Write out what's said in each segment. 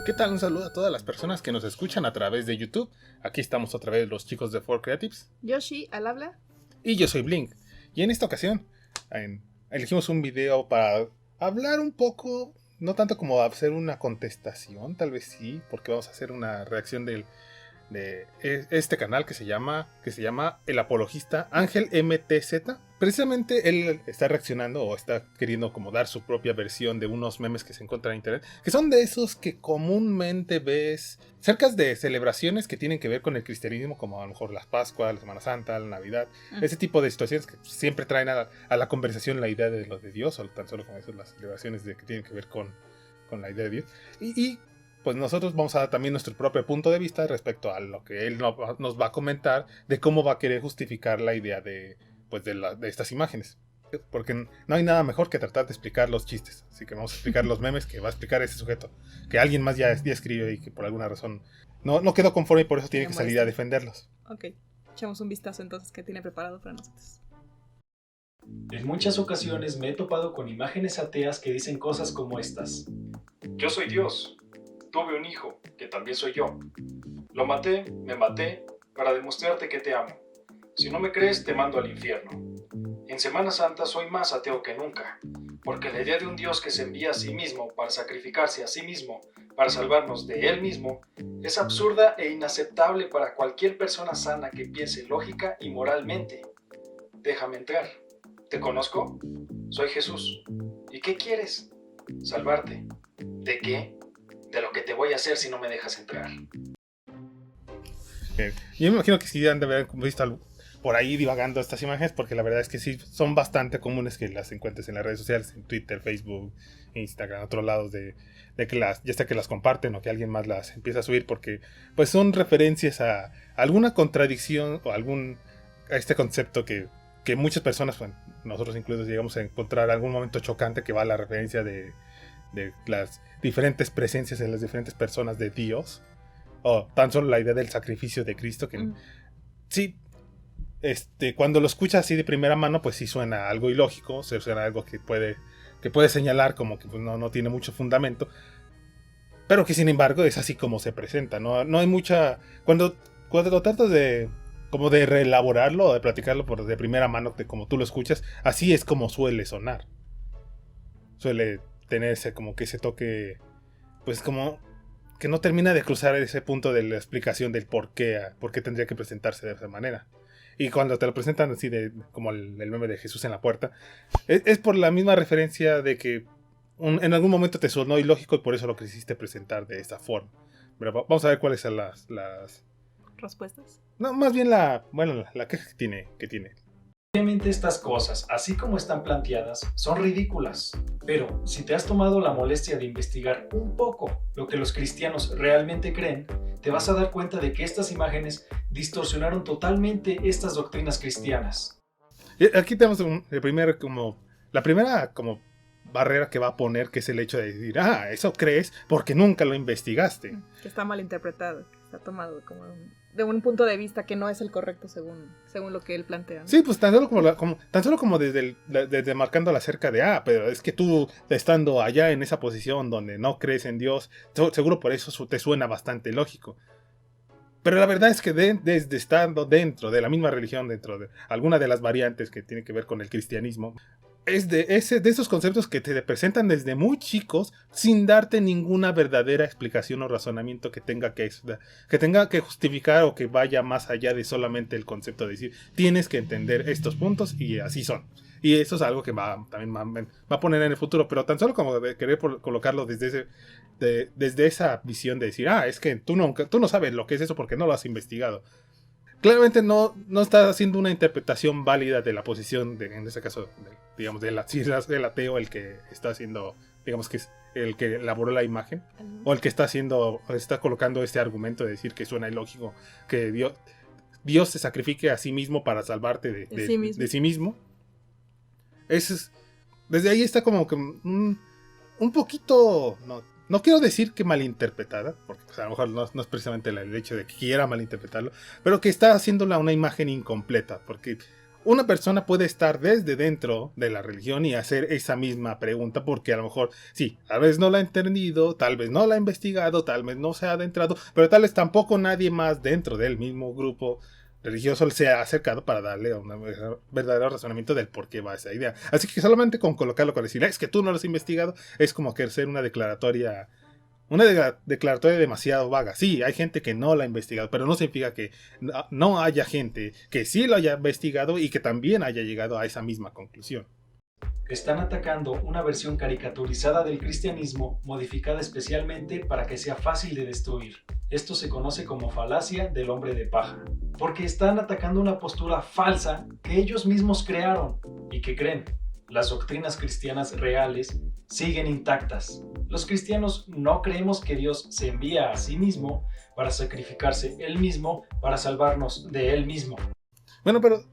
¿Qué tal? Un saludo a todas las personas que nos escuchan a través de YouTube. Aquí estamos otra vez los chicos de 4Creatives. Yoshi, al habla. Y yo soy Blink. Y en esta ocasión elegimos un video para hablar un poco, no tanto como hacer una contestación, tal vez sí, porque vamos a hacer una reacción de este canal que se llama El Apologista Ángel MTZ. Precisamente él está reaccionando o está queriendo como dar su propia versión de unos memes que se encuentran en internet, que son de esos que comúnmente ves cerca de celebraciones que tienen que ver con el cristianismo, como a lo mejor las Pascuas, la Semana Santa, la Navidad, ese tipo de situaciones que siempre traen a la conversación la idea de lo de Dios, o tan solo como eso, las celebraciones que tienen que ver con la idea de Dios. Y pues nosotros vamos a dar también nuestro propio punto de vista respecto a lo que él nos va a comentar de cómo va a querer justificar la idea de estas imágenes. Porque no hay nada mejor que tratar de explicar los chistes. Así que vamos a explicar los memes que va a explicar ese sujeto. Que alguien más ya escribe y que por alguna razón no quedó conforme y por eso tiene que salir a defenderlos. Ok, echamos un vistazo entonces que tiene preparado para nosotros. En muchas ocasiones me he topado con imágenes ateas que dicen cosas como estas. Yo soy Dios. Tuve un hijo, que también soy yo. Lo maté, me maté, para demostrarte que te amo. Si no me crees, te mando al infierno. En Semana Santa soy más ateo que nunca, porque la idea de un Dios que se envía a sí mismo para sacrificarse a sí mismo, para salvarnos de Él mismo, es absurda e inaceptable para cualquier persona sana que piense lógica y moralmente. Déjame entrar. ¿Te conozco? Soy Jesús. ¿Y qué quieres? Salvarte. ¿De qué? De lo que te voy a hacer si no me dejas entrar. Yo me imagino que sí han de haber visto por ahí divagando estas imágenes, porque la verdad es que sí son bastante comunes que las encuentres en las redes sociales, en Twitter, Facebook, Instagram, otros lados de que ya sea que las comparten o que alguien más las empieza a subir, porque pues son referencias a alguna contradicción o a este concepto que muchas personas, bueno, nosotros incluidos, llegamos a encontrar algún momento chocante, que va a la referencia de las diferentes presencias en las diferentes personas de Dios, o tan solo la idea del sacrificio de Cristo, que sí, cuando lo escuchas así de primera mano, pues sí suena algo ilógico, suena algo que puede señalar como que pues, no tiene mucho fundamento, pero que sin embargo es así como se presenta, no hay mucha... Cuando tratas de como de reelaborarlo o de platicarlo de primera mano, como tú lo escuchas, así es como suele sonar. Suele tenerse como que ese toque, pues como que no termina de cruzar ese punto de la explicación del por qué tendría que presentarse de esa manera. Y cuando te lo presentan así como el meme de Jesús en la puerta, es por la misma referencia de que en algún momento te sonó ilógico y por eso lo quisiste presentar de esta forma. Pero vamos a ver cuáles son las ¿Respuestas? No, más bien la queja que tiene. Obviamente estas cosas, así como están planteadas, son ridículas. Pero si te has tomado la molestia de investigar un poco lo que los cristianos realmente creen, te vas a dar cuenta de que estas imágenes distorsionaron totalmente estas doctrinas cristianas. Aquí tenemos la primera como barrera que va a poner, que es el hecho de decir, eso crees porque nunca lo investigaste. Que está mal interpretado, que está tomado como de un punto de vista que no es el correcto según lo que él plantea, ¿no? Sí, pues tan solo como desde marcando acerca de, pero es que tú estando allá en esa posición donde no crees en Dios, seguro por eso te suena bastante lógico. Pero la verdad es que desde estando dentro de la misma religión, dentro de alguna de las variantes que tiene que ver con el cristianismo, es de esos conceptos que te presentan desde muy chicos sin darte ninguna verdadera explicación o razonamiento que tenga que justificar o que vaya más allá de solamente el concepto de decir tienes que entender estos puntos y así son. Y eso es algo que también va a poner en el futuro, pero tan solo como de querer colocarlo desde esa visión de decir, es que tú no sabes lo que es eso porque no lo has investigado. Claramente no está haciendo una interpretación válida de la posición, en este caso, digamos, si es el ateo el que está haciendo, digamos que es el que elaboró la imagen, o el que está colocando este argumento de decir que suena ilógico, que Dios se sacrifique a sí mismo para salvarte de sí mismo. Desde ahí está como que un poquito... No quiero decir que malinterpretada, porque pues, a lo mejor no es precisamente el hecho de que quiera malinterpretarlo, pero que está haciéndola una imagen incompleta, porque una persona puede estar desde dentro de la religión y hacer esa misma pregunta porque a lo mejor, sí, tal vez no la ha entendido, tal vez no la ha investigado, tal vez no se ha adentrado, pero tal vez tampoco nadie más dentro del mismo grupo religioso se ha acercado para darle un verdadero razonamiento del por qué va esa idea. Así que solamente con colocarlo, con decir, es que tú no lo has investigado, es como que hacer una declaratoria demasiado vaga. Sí, hay gente que no la ha investigado, pero no significa que no haya gente que sí lo haya investigado y que también haya llegado a esa misma conclusión. Están atacando una versión caricaturizada del cristianismo, modificada especialmente para que sea fácil de destruir. Esto se conoce como falacia del hombre de paja, porque están atacando una postura falsa que ellos mismos crearon y que creen. Las doctrinas cristianas reales siguen intactas. Los cristianos no creemos que Dios se envía a sí mismo para sacrificarse él mismo para salvarnos de él mismo. Bueno, pero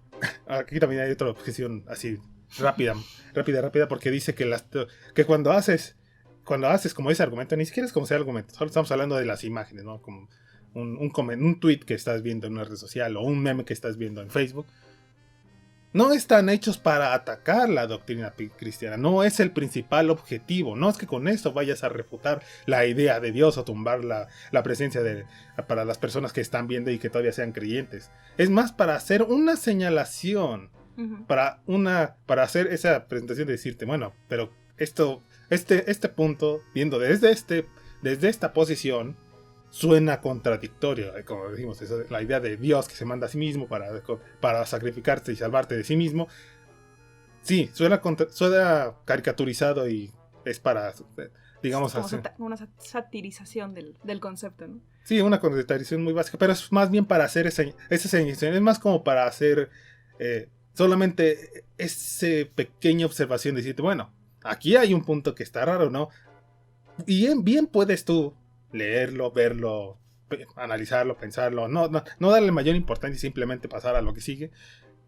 aquí también hay otra objeción así rápida, porque dice que cuando haces como ese argumento, ni siquiera es como ese argumento, solo estamos hablando de las imágenes, ¿no? Como un tweet que estás viendo en una red social o un meme que estás viendo en Facebook. No están hechos para atacar la doctrina cristiana, no es el principal objetivo, no es que con esto vayas a refutar la idea de Dios o tumbar la presencia para las personas que están viendo y que todavía sean creyentes. Es más para hacer una señalación, para hacer esa presentación de decirte, bueno, pero este punto, viendo desde esta posición, suena contradictorio, como decimos, la idea de Dios que se manda a sí mismo para sacrificarte y salvarte de sí mismo. Sí, suena caricaturizado y es para, digamos, hacer una satirización del concepto, ¿no? Sí, una contradicción muy básica, pero es más bien para hacer esa señalización, es más como para hacer solamente esa pequeña observación, decirte, bueno, aquí hay un punto que está raro, ¿no? Y bien puedes tú leerlo, verlo, analizarlo, pensarlo, no darle mayor importancia y simplemente pasar a lo que sigue.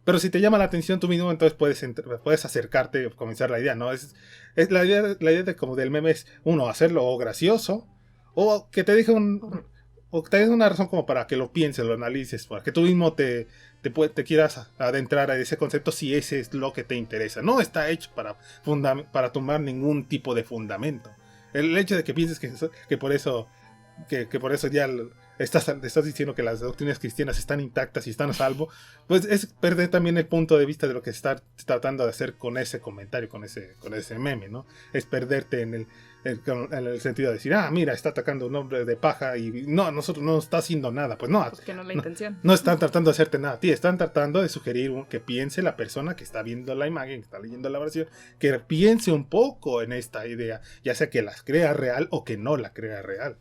Pero si te llama la atención tú mismo, entonces puedes acercarte o comenzar la idea, ¿no? Es la idea de como del meme es, uno, hacerlo o gracioso, o que te deje o que te deje una razón como para que lo pienses, lo analices, para que tú mismo te quieras adentrar a ese concepto si ese es lo que te interesa. No está hecho para tomar ningún tipo de fundamento. El hecho de que pienses que por eso ya estás diciendo que las doctrinas cristianas están intactas y están a salvo, pues es perder también el punto de vista de lo que está tratando de hacer con ese comentario, con ese meme, ¿no? Es perderte en el sentido de decir, mira, está atacando un hombre de paja y nosotros no está haciendo nada. Pues no, porque no es la intención. No están tratando de hacerte nada a ti, están tratando de sugerir que piense la persona que está viendo la imagen, que está leyendo la oración, que piense un poco en esta idea, ya sea que la crea real o que no la crea real.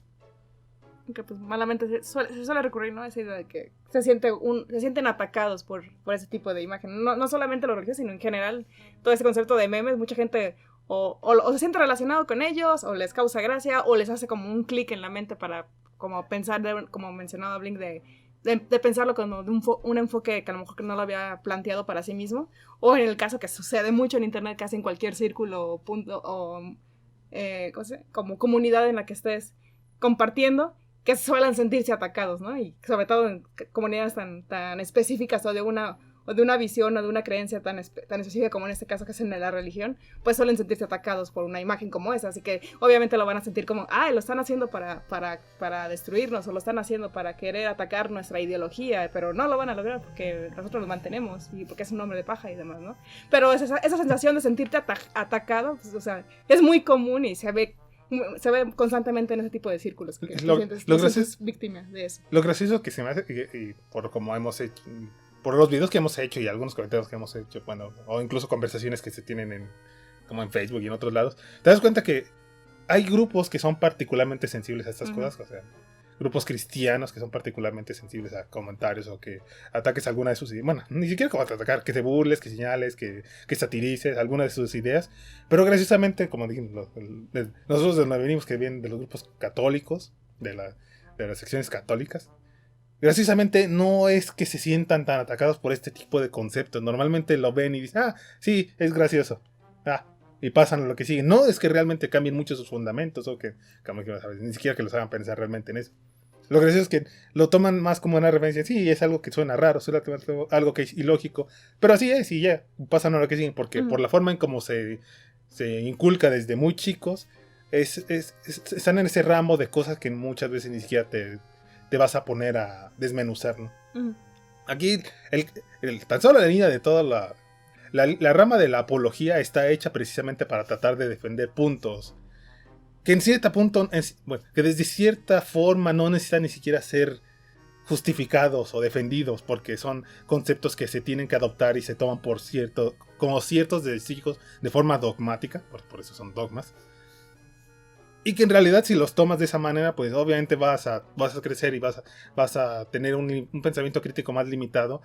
Que pues malamente se suele recurrir, ¿no? Esa idea de que se sienten atacados por ese tipo de imagen. No solamente los religiosos, sino en general todo ese concepto de memes, mucha gente o se siente relacionado con ellos, o les causa gracia, o les hace como un clic en la mente para como pensar, como mencionaba Blink, de pensarlo como de un enfoque que a lo mejor no lo había planteado para sí mismo, o en el caso que sucede mucho en internet, casi en cualquier círculo o punto, o como comunidad en la que estés compartiendo, que suelen sentirse atacados, ¿no? Y sobre todo en comunidades tan específicas o de una visión o de una creencia tan específica como en este caso que es en la religión, pues suelen sentirse atacados por una imagen como esa, así que obviamente lo van a sentir como, lo están haciendo para destruirnos, o lo están haciendo para querer atacar nuestra ideología, pero no lo van a lograr porque nosotros los mantenemos y porque es un hombre de paja y demás, ¿no? Pero esa sensación de sentirte atacado, pues, o sea, es muy común y se ve constantemente en ese tipo de círculos que te sientes víctima de eso. Lo gracioso que se me hace, y por como hemos hecho, por los videos que hemos hecho y algunos comentarios que hemos hecho, bueno, o incluso conversaciones que se tienen como en Facebook y en otros lados, te das cuenta que hay grupos que son particularmente sensibles a estas cosas, o sea, grupos cristianos que son particularmente sensibles a comentarios o que ataques alguna de sus ideas. Bueno, ni siquiera como atacar, que te burles, que señales, que satirices alguna de sus ideas. Pero graciosamente, como dijimos, nosotros de donde venimos, que vienen de los grupos católicos, de las secciones católicas, graciosamente no es que se sientan tan atacados por este tipo de conceptos. Normalmente lo ven y dicen, sí, es gracioso. Y pasan a lo que sigue. No es que realmente cambien mucho sus fundamentos o que, como que, ¿sabes? Ni siquiera que los hagan pensar realmente en eso. Lo gracioso es que lo toman más como una referencia. Sí, es algo que suena raro, suena algo que es ilógico. Pero así es, y ya, pasan a lo que siguen. Porque por la forma en cómo se inculca desde muy chicos, están en ese ramo de cosas que muchas veces ni siquiera te vas a poner a desmenuzar, ¿no? Aquí, tan solo la línea de toda la rama de la apología está hecha precisamente para tratar de defender puntos que en cierta punto, bueno, que desde cierta forma no necesitan ni siquiera ser justificados o defendidos, porque son conceptos que se tienen que adoptar y se toman como ciertos de chicos de forma dogmática, por eso son dogmas. Y que en realidad si los tomas de esa manera, pues obviamente vas a crecer y vas a tener un pensamiento crítico más limitado.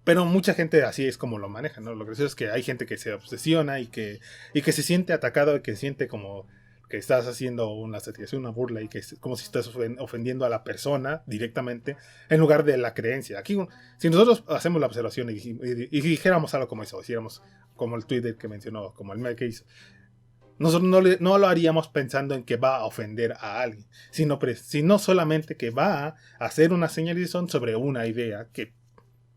Pero mucha gente así es como lo maneja, ¿no? Lo gracioso es que hay gente que se obsesiona y que se siente atacado y que siente como que estás haciendo una satirización, una burla y que es como si estás ofendiendo a la persona directamente en lugar de la creencia. Aquí, si nosotros hacemos la observación y dijéramos algo como eso, hiciéramos como el Twitter que mencionó, como el mail que hizo, nosotros no lo haríamos pensando en que va a ofender a alguien, sino solamente que va a hacer una señalización sobre una idea que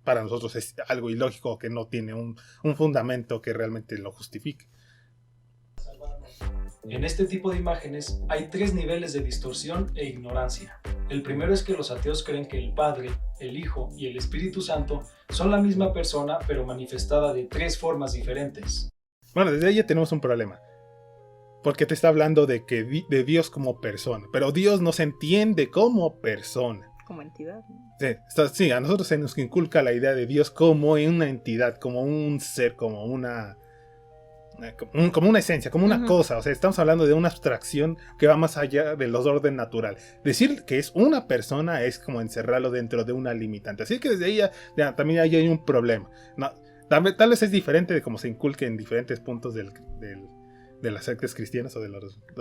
para nosotros es algo ilógico, que no tiene un fundamento que realmente lo justifique. En este tipo de imágenes hay 3 niveles de distorsión e ignorancia. El primero es que los ateos creen que el Padre, el Hijo y el Espíritu Santo son la misma persona, pero manifestada de 3 formas diferentes. Bueno, desde ahí ya tenemos un problema. Porque te está hablando de Dios como persona. Pero Dios no se entiende como persona. Como entidad, ¿no? Sí, a nosotros se nos inculca la idea de Dios como una entidad, como un ser, como una esencia, como una cosa. O sea, estamos hablando de una abstracción que va más allá del orden natural. Decir que es una persona es como encerrarlo dentro de una limitante. Así que desde ahí ya también hay un problema. No, tal vez es diferente de cómo se inculque en diferentes puntos de las sectas cristianas o de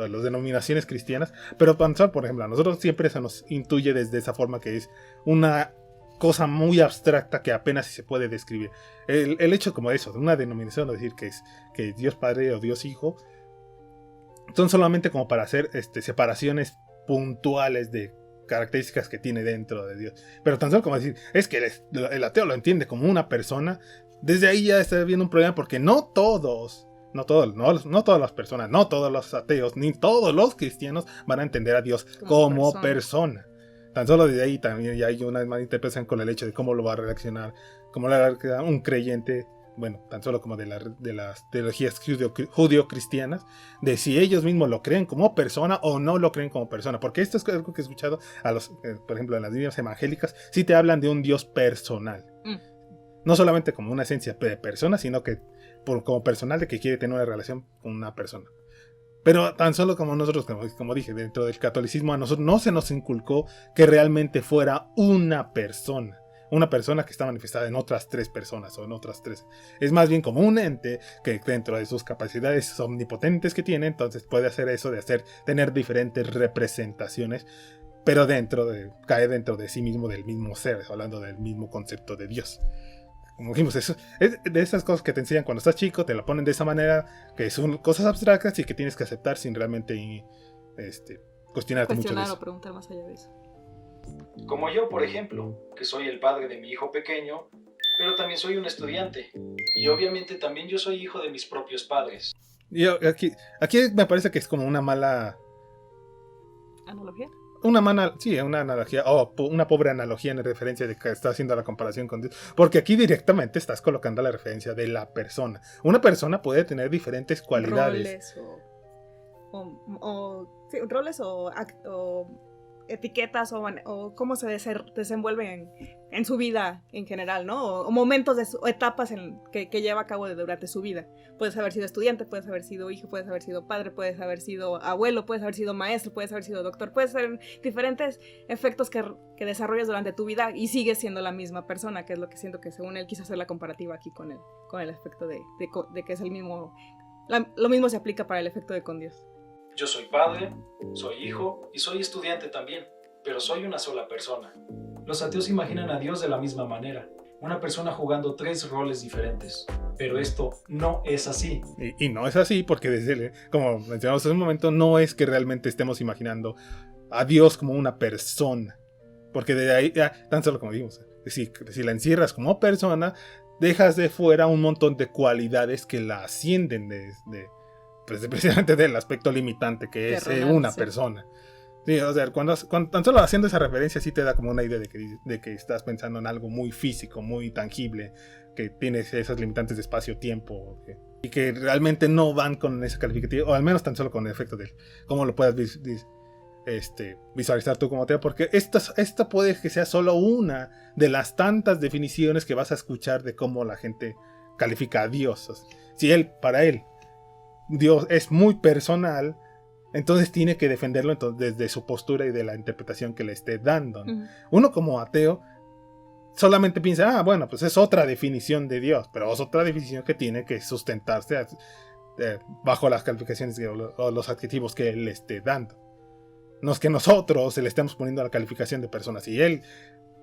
las denominaciones cristianas, pero por ejemplo, a nosotros siempre se nos intuye desde esa forma que es una cosa muy abstracta que apenas se puede describir. El hecho como eso, de una denominación, es decir, que Dios Padre o Dios Hijo, son solamente como para hacer separaciones puntuales de características que tiene dentro de Dios. Pero tan solo como decir, es que el ateo lo entiende como una persona, desde ahí ya está viendo un problema, porque no todas las personas, no todos los ateos, ni todos los cristianos van a entender a Dios como persona. Tan solo desde ahí también ya hay una malinterpretación con el hecho de cómo lo va a reaccionar, cómo lo va a reaccionar un creyente, bueno, tan solo como de las teologías judío-cristianas, de si ellos mismos lo creen como persona o no lo creen como persona. Porque esto es algo que he escuchado por ejemplo, en las Biblias evangélicas, sí te hablan de un Dios personal. No solamente como una esencia de persona, sino que como personal, de que quiere tener una relación con una persona. Pero tan solo como nosotros, como dije, dentro del catolicismo a nosotros no se nos inculcó que realmente fuera una persona que está manifestada en otras 3 personas o en otras 3. Es más bien como un ente que dentro de sus capacidades omnipotentes que tiene, entonces puede hacer eso de tener diferentes representaciones, pero cae dentro de sí mismo, del mismo ser, hablando del mismo concepto de Dios. Como dijimos, eso es de esas cosas que te enseñan cuando estás chico, te lo ponen de esa manera, que son cosas abstractas y que tienes que aceptar sin realmente cuestionarte mucho de eso. O preguntar más allá de eso. Como yo, por ejemplo, que soy el padre de mi hijo pequeño, pero también soy un estudiante. Y obviamente también yo soy hijo de mis propios padres. Aquí me parece que es como una mala... ¿Analogía? Una analogía, una pobre analogía en referencia de que está haciendo la comparación con Dios. Porque aquí directamente estás colocando la referencia de la persona. Una persona puede tener diferentes cualidades. Roles o etiquetas o cómo se desenvuelven en su vida en general, ¿no? O momentos o etapas que lleva a cabo durante su vida. Puedes haber sido estudiante, puedes haber sido hijo, puedes haber sido padre, puedes haber sido abuelo, puedes haber sido maestro, puedes haber sido doctor, puedes ser diferentes efectos que desarrollas durante tu vida y sigues siendo la misma persona, que es lo que siento que según él quiso hacer la comparativa aquí con el efecto de que es el mismo, lo mismo se aplica para el efecto de con Dios. Yo soy padre, soy hijo y soy estudiante también, pero soy una sola persona. Los ateos imaginan a Dios de la misma manera, una persona jugando 3 roles diferentes. Pero esto no es así. Y no es así porque, como mencionamos hace un momento, no es que realmente estemos imaginando a Dios como una persona. Porque de ahí, tan solo como dijimos, si la encierras como persona, dejas de fuera un montón de cualidades que la ascienden pues, precisamente del aspecto limitante que es una persona. Sí, o sea, cuando tan solo haciendo esa referencia sí te da como una idea de que estás pensando en algo muy físico, muy tangible, que tiene esas limitantes de espacio-tiempo, y que realmente no van con ese calificativo, o al menos tan solo con el efecto de cómo lo puedas visualizar tú como Teo, porque esta puede que sea solo una de las tantas definiciones que vas a escuchar de cómo la gente califica a Dios. Si para él Dios es muy personal, entonces tiene que defenderlo desde su postura y de la interpretación que le esté dando, ¿no? Uno como ateo solamente piensa, bueno, pues es otra definición de Dios, pero es otra definición que tiene que sustentarse bajo las calificaciones o los adjetivos que él le esté dando. No es que nosotros se le estemos poniendo la calificación de persona. Si él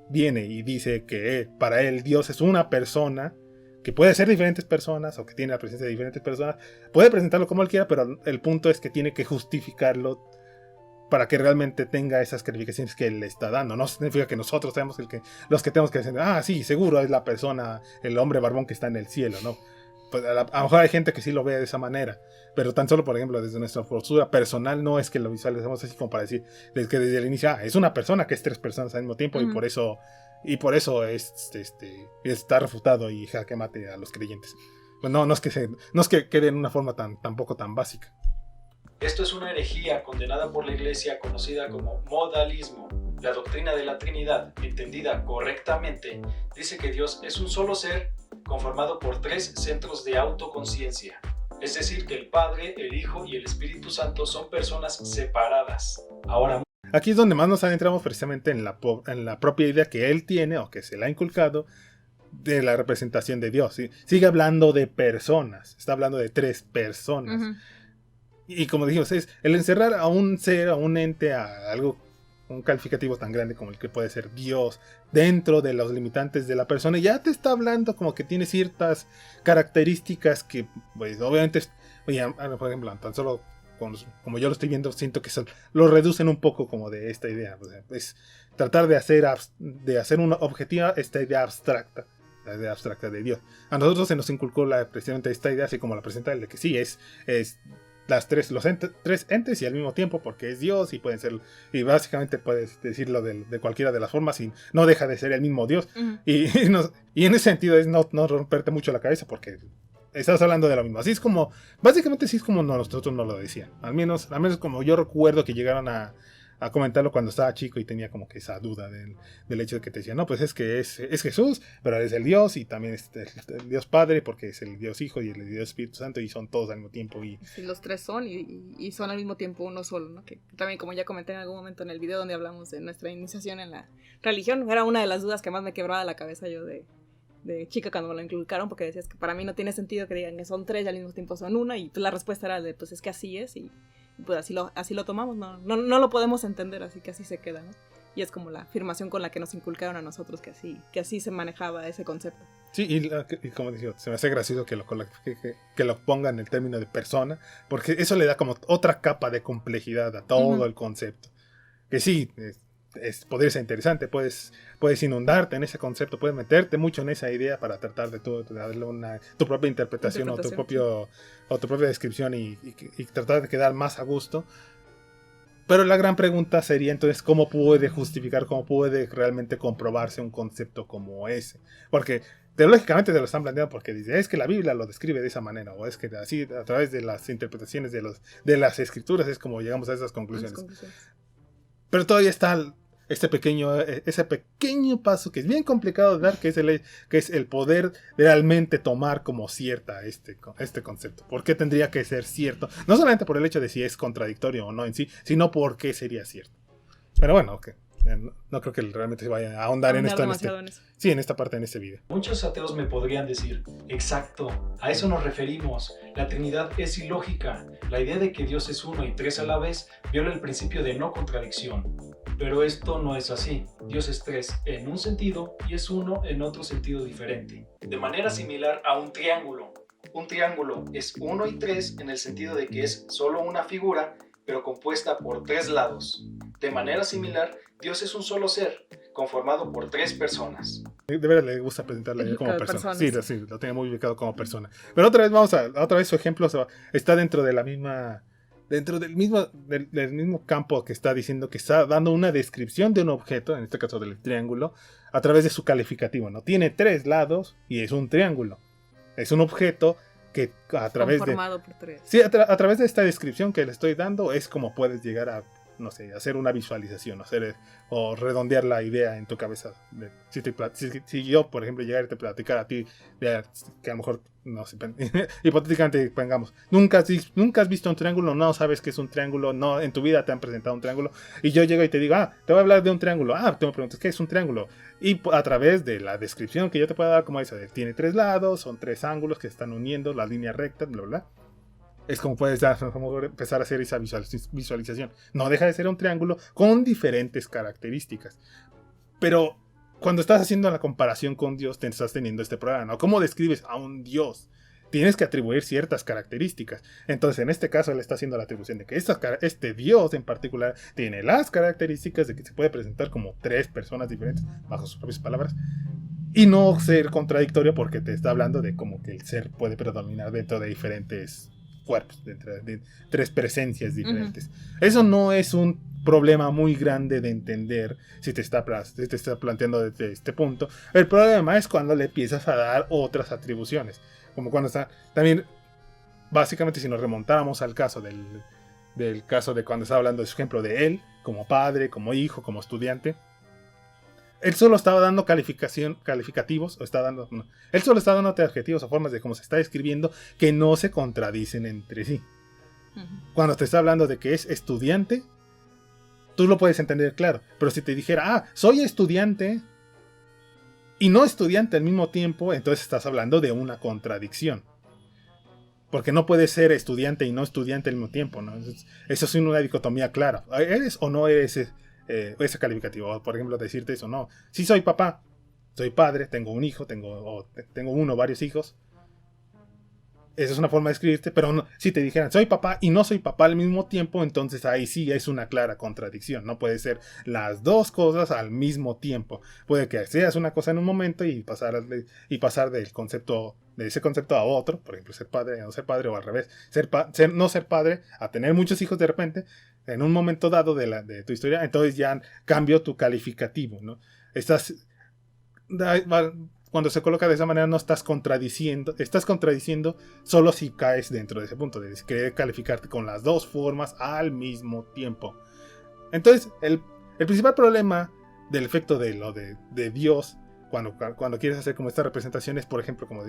viene y dice que para él Dios es una persona, que puede ser diferentes personas o que tiene la presencia de diferentes personas, puede presentarlo como él quiera, pero el punto es que tiene que justificarlo para que realmente tenga esas calificaciones que él le está dando. No significa que nosotros seamos los que tenemos que decir, sí, seguro es la persona, el hombre barbón que está en el cielo, ¿no? Pues a lo mejor hay gente que sí lo ve de esa manera, pero tan solo, por ejemplo, desde nuestra postura personal, no es que lo visualicemos así como para decir, que desde el inicio, es una persona que es tres personas al mismo tiempo, y por eso está refutado y jaque mate a los creyentes. Pues no es que quede en una forma tampoco tan básica. Esto es una herejía condenada por la Iglesia conocida como modalismo. La doctrina de la Trinidad, entendida correctamente, dice que Dios es un solo ser conformado por tres centros de autoconciencia. Es decir, que el Padre, el Hijo y el Espíritu Santo son personas separadas. Ahora, aquí es donde más nos adentramos precisamente en la propia idea que él tiene o que se le ha inculcado de la representación de Dios, ¿sí? Sigue hablando de personas, está hablando de tres personas. Y como dijimos, es el encerrar a un ser, a un ente, a algo, un calificativo tan grande como el que puede ser Dios, dentro de los limitantes de la persona, ya te está hablando como que tiene ciertas características que, pues, obviamente, por ejemplo, tan solo como yo lo estoy viendo, siento que lo reducen un poco como de esta idea. O sea, es tratar de hacer una objetiva esta idea abstracta, la idea abstracta de Dios. A nosotros se nos inculcó precisamente esta idea, así como la presenta él, de que sí, es tres entes y al mismo tiempo, porque es Dios y pueden ser, y básicamente puedes decirlo de cualquiera de las formas y no deja de ser el mismo Dios. Y en ese sentido es no romperte mucho la cabeza, porque estás hablando de lo mismo. Así es como, básicamente sí es como nosotros nos lo decían. Al menos como yo recuerdo que llegaron a comentarlo cuando estaba chico y tenía como que esa duda del hecho de que te decían, no, pues es que es Jesús, pero es el Dios y también es el Dios Padre, porque es el Dios Hijo y el Dios Espíritu Santo y son todos al mismo tiempo. Sí, los tres son y son al mismo tiempo uno solo, ¿no? Que también, como ya comenté en algún momento en el video donde hablamos de nuestra iniciación en la religión, era una de las dudas que más me quebraba la cabeza yo de chica cuando me lo inculcaron, porque decías que para mí no tiene sentido que digan que son tres y al mismo tiempo son una, y pues la respuesta era pues es que así es, y pues así lo tomamos, no lo podemos entender, así que así se queda, ¿no? Y es como la afirmación con la que nos inculcaron a nosotros que así se manejaba ese concepto. Sí, y como decía, se me hace gracioso que lo pongan en el término de persona, porque eso le da como otra capa de complejidad a todo el concepto. Que sí, podría ser interesante, puedes inundarte en ese concepto, puedes meterte mucho en esa idea para tratar de darle tu propia interpretación o tu propia descripción y tratar de quedar más a gusto. Pero la gran pregunta sería entonces cómo puede justificar, cómo puede realmente comprobarse un concepto como ese, porque teológicamente te lo están planteando porque dice, es que la Biblia lo describe de esa manera, o es que así a través de las interpretaciones de las escrituras es como llegamos a esas conclusiones. Pero todavía está ese pequeño paso que es bien complicado de dar, que es el poder realmente tomar como cierta este concepto. ¿Por qué tendría que ser cierto? No solamente por el hecho de si es contradictorio o no en sí, sino por qué sería cierto. Pero bueno, ok. No creo que realmente se vaya a ahondar en esto. Sí, en esta parte, en este video. Muchos ateos me podrían decir, exacto, a eso nos referimos. La Trinidad es ilógica. La idea de que Dios es uno y tres a la vez viola el principio de no contradicción. Pero esto no es así. Dios es tres en un sentido y es uno en otro sentido diferente. De manera similar a un triángulo. Un triángulo es 1 y 3 en el sentido de que es solo una figura, pero compuesta por tres lados. De manera similar, Dios es un solo ser, conformado por 3 personas. De verdad le gusta presentarla a ella como persona. Sí, Personas. sí, lo tiene muy ubicado como persona. Pero otra vez su ejemplo está dentro de la misma, dentro del mismo campo que está diciendo que está dando una descripción de un objeto, en este caso del triángulo, a través de su calificativo, ¿no? Tiene 3 lados y es un triángulo. Es un objeto que a través Conformado por 3. Sí, a través de esta descripción que le estoy dando es como puedes llegar a, no sé, hacer una visualización, o redondear la idea en tu cabeza. Si yo, por ejemplo, llegara y te platicara a ti, que a lo mejor, no sé, hipotéticamente, pongamos, nunca has visto un triángulo, no sabes qué es un triángulo, no, en tu vida te han presentado un triángulo, y yo llego y te digo, te voy a hablar de un triángulo, tú me preguntas, ¿qué es un triángulo? Y a través de la descripción que yo te puedo dar, como esa, tiene 3 lados, son 3 ángulos que están uniendo, la línea recta, bla, bla, bla. Es como puedes empezar a hacer esa visualización. No deja de ser un triángulo con diferentes características. Pero cuando estás haciendo la comparación con Dios, te estás teniendo este problema, ¿no? ¿Cómo describes a un Dios? Tienes que atribuir ciertas características. Entonces, en este caso, él está haciendo la atribución de que este Dios en particular tiene las características de que se puede presentar como 3 personas diferentes, bajo sus propias palabras, y no ser contradictorio porque te está hablando de como que el ser puede predominar dentro de diferentes cuerpos, dentro de 3 presencias diferentes. Eso no es un problema muy grande de entender si te está planteando desde este punto. El problema es cuando le empiezas a dar otras atribuciones. Como cuando está, también, básicamente si nos remontáramos al caso del caso de cuando estaba hablando de su ejemplo de él, como padre, como hijo, como estudiante, él solo estaba dando calificativos, él solo está dando adjetivos o formas de cómo se está describiendo que no se contradicen entre sí. Cuando te está hablando de que es estudiante, tú lo puedes entender claro, pero si te dijera, soy estudiante y no estudiante al mismo tiempo, entonces estás hablando de una contradicción. Porque no puedes ser estudiante y no estudiante al mismo tiempo, ¿no? Eso es una dicotomía clara. ¿Eres o no eres ese calificativo? Por ejemplo, decirte eso, no. Sí soy papá, soy padre, tengo un hijo, tengo uno o varios hijos. Esa es una forma de escribirte, pero no, si te dijeran soy papá y no soy papá al mismo tiempo, entonces ahí sí es una clara contradicción. No puede ser las dos cosas al mismo tiempo. Puede que seas una cosa en un momento y pasar del concepto, de ese concepto a otro, por ejemplo, ser padre o no ser padre, o al revés, no ser padre a tener muchos hijos de repente, en un momento dado de tu historia, entonces ya cambio tu calificativo, ¿no? Cuando se coloca de esa manera no estás contradiciendo solo si caes dentro de ese punto de querer calificarte con las dos formas al mismo tiempo. Entonces el principal problema del efecto de Dios cuando quieres hacer como esta representación es, por ejemplo, como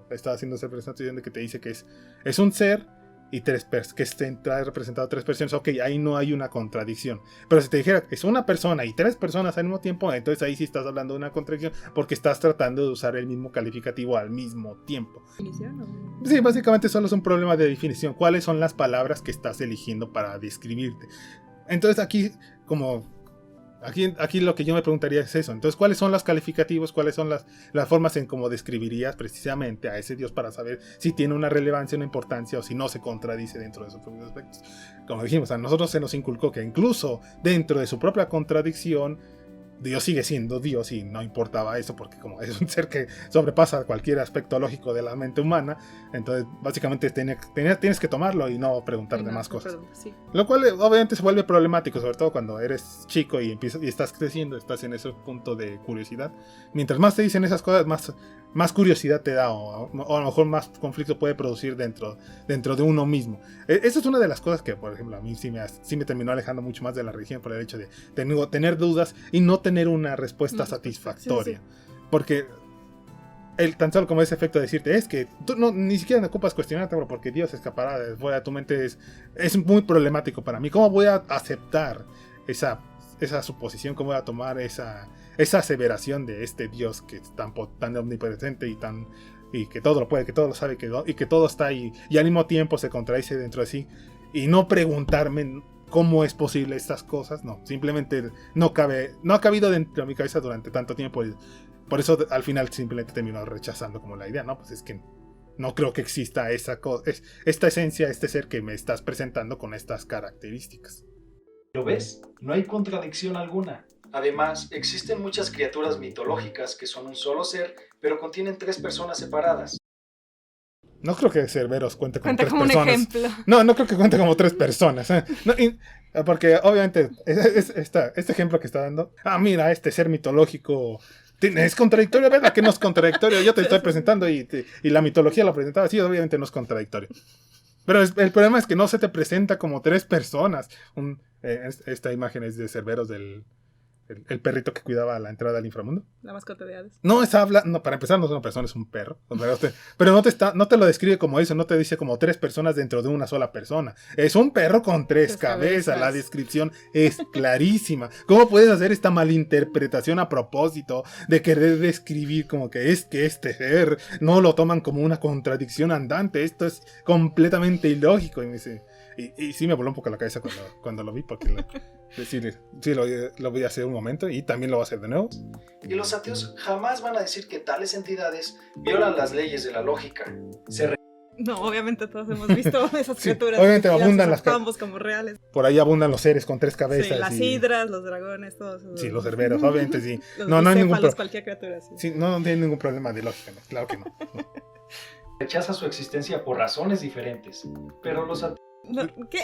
está haciendo esa representación de que te dice que es un ser y que está representado 3 personas, ok, ahí no hay una contradicción. Pero si te dijera que es una persona y 3 personas al mismo tiempo, entonces ahí sí estás hablando de una contradicción porque estás tratando de usar el mismo calificativo al mismo tiempo. Sí, básicamente solo es un problema de definición. ¿Cuáles son las palabras que estás eligiendo para describirte? Entonces aquí lo que yo me preguntaría es eso. Entonces, ¿cuáles son los calificativos? ¿Cuáles son las formas en cómo describirías precisamente a ese Dios para saber si tiene una relevancia, una importancia o si no se contradice dentro de sus propios aspectos? Como dijimos, a nosotros se nos inculcó que incluso dentro de su propia contradicción, Dios sigue siendo Dios y no importaba eso porque como es un ser que sobrepasa cualquier aspecto lógico de la mente humana, entonces básicamente tienes que tomarlo y no preguntar de más cosas. Sí. Lo cual obviamente se vuelve problemático, sobre todo cuando eres chico y estás creciendo, estás en ese punto de curiosidad. Mientras más te dicen esas cosas, más curiosidad te da o a lo mejor más conflicto puede producir dentro de uno mismo. Esa es una de las cosas que, por ejemplo, a mí sí me terminó alejando mucho más de la religión por el hecho de tener dudas y no tener una respuesta satisfactoria. Sí. Porque tan solo como ese efecto de decirte es que tú ni siquiera ocupas cuestionarte porque Dios escapará de fuera de tu mente es muy problemático para mí. ¿Cómo voy a aceptar esa suposición? ¿Cómo voy a tomar esa aseveración de este Dios que es tan omnipresente y que todo lo puede, que todo lo sabe y que todo está ahí y al mismo tiempo se contradice dentro de sí? Y no preguntarme cómo es posible estas cosas, no, simplemente no ha cabido dentro de mi cabeza durante tanto tiempo. Por eso al final simplemente termino rechazando como la idea, ¿no? Pues es que no creo que exista esta esencia, este ser que me estás presentando con estas características. ¿Lo ves? No hay contradicción alguna. Además, existen muchas criaturas mitológicas que son un solo ser, pero contienen 3 personas separadas. No creo que Cerberus cuente como Cuenta 3 como un personas. ejemplo. No creo que cuente como 3 personas. No, porque obviamente este ejemplo que está dando. Mira, este ser mitológico es contradictorio, ¿verdad? Que no es contradictorio. Yo te estoy presentando y la mitología lo presentaba así, obviamente no es contradictorio. Pero el problema es que no se te presenta como 3 personas. Esta imagen es de Cerberus, el perrito que cuidaba la entrada al inframundo. La mascota de Hades. No, para empezar no es una persona, es un perro. Pero no te lo describe como eso, no te dice como 3 personas dentro de una sola persona. Es un perro con 3 cabezas. La descripción es clarísima. ¿Cómo puedes hacer esta malinterpretación a propósito de querer describir como que este ser no lo toman como una contradicción andante? Esto es completamente ilógico. Y sí me voló un poco la cabeza cuando lo vi, porque lo voy a hacer un momento y también lo voy a hacer de nuevo. Y los ateos jamás van a decir que tales entidades violan las leyes de la lógica. No, obviamente todos hemos visto esas criaturas. Obviamente abundan las aceptamos como reales. Por ahí abundan los seres con 3 cabezas. Sí, las hidras, los dragones, todos. Sí, los cerberos, obviamente sí. No hay ningún problema. Cualquier criatura, sí. Sí, no tiene ningún problema de lógica, claro que no. Rechaza su existencia por razones diferentes, pero los ateos... ¿Qué?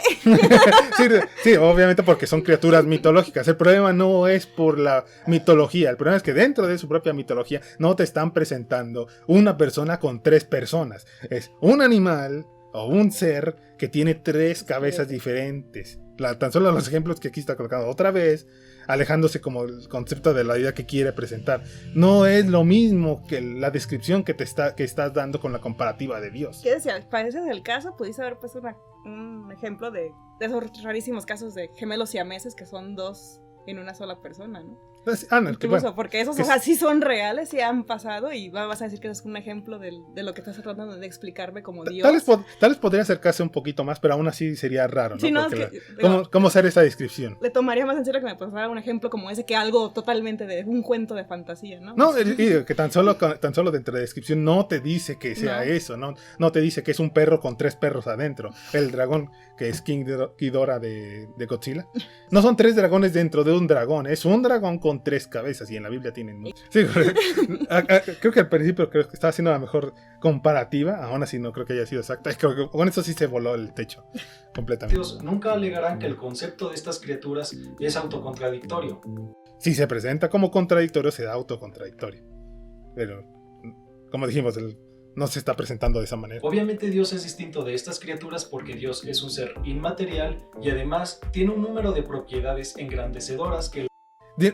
Sí, obviamente porque son criaturas mitológicas. El problema no es por la mitología. El problema es que dentro de su propia mitología no te están presentando una persona con 3 personas. Es un animal o un ser que tiene 3 cabezas diferentes. Tan solo los ejemplos que aquí está colocando otra vez, alejándose como el concepto de la idea que quiere presentar. No es lo mismo que la descripción que estás dando con la comparativa de Dios. ¿Qué decía? Parece el caso, pudiste haber puesto un ejemplo de esos rarísimos casos de gemelos siameses que son 2 en una sola persona, ¿no? Incluso, porque esos, sí son reales, sí han pasado, y vas a decir que es un ejemplo de lo que estás tratando de explicarme como Dios. Tal vez podría acercarse un poquito más, pero aún así sería raro, ¿no? Sí, no, ¿Cómo hacer esa descripción? Le tomaría más en serio que me pasara un ejemplo como ese que algo totalmente de un cuento de fantasía, ¿no? No, y que tan solo dentro de la descripción no te dice que sea eso, no te dice que es un perro con 3 perros adentro. El dragón, que es King Ghidorah de Godzilla. No son 3 dragones dentro de un dragón, es un dragón con 3 cabezas, y en la Biblia tienen muchos. Sí, creo que al principio que estaba haciendo la mejor comparativa, aún así no creo que haya sido exacta. Creo que con eso sí se voló el techo completamente. Dios nunca alegarán que el concepto de estas criaturas es autocontradictorio. Si se presenta como contradictorio, se da autocontradictorio. Pero, como dijimos, no se está presentando de esa manera. Obviamente Dios es distinto de estas criaturas porque Dios es un ser inmaterial y además tiene un número de propiedades engrandecedoras que...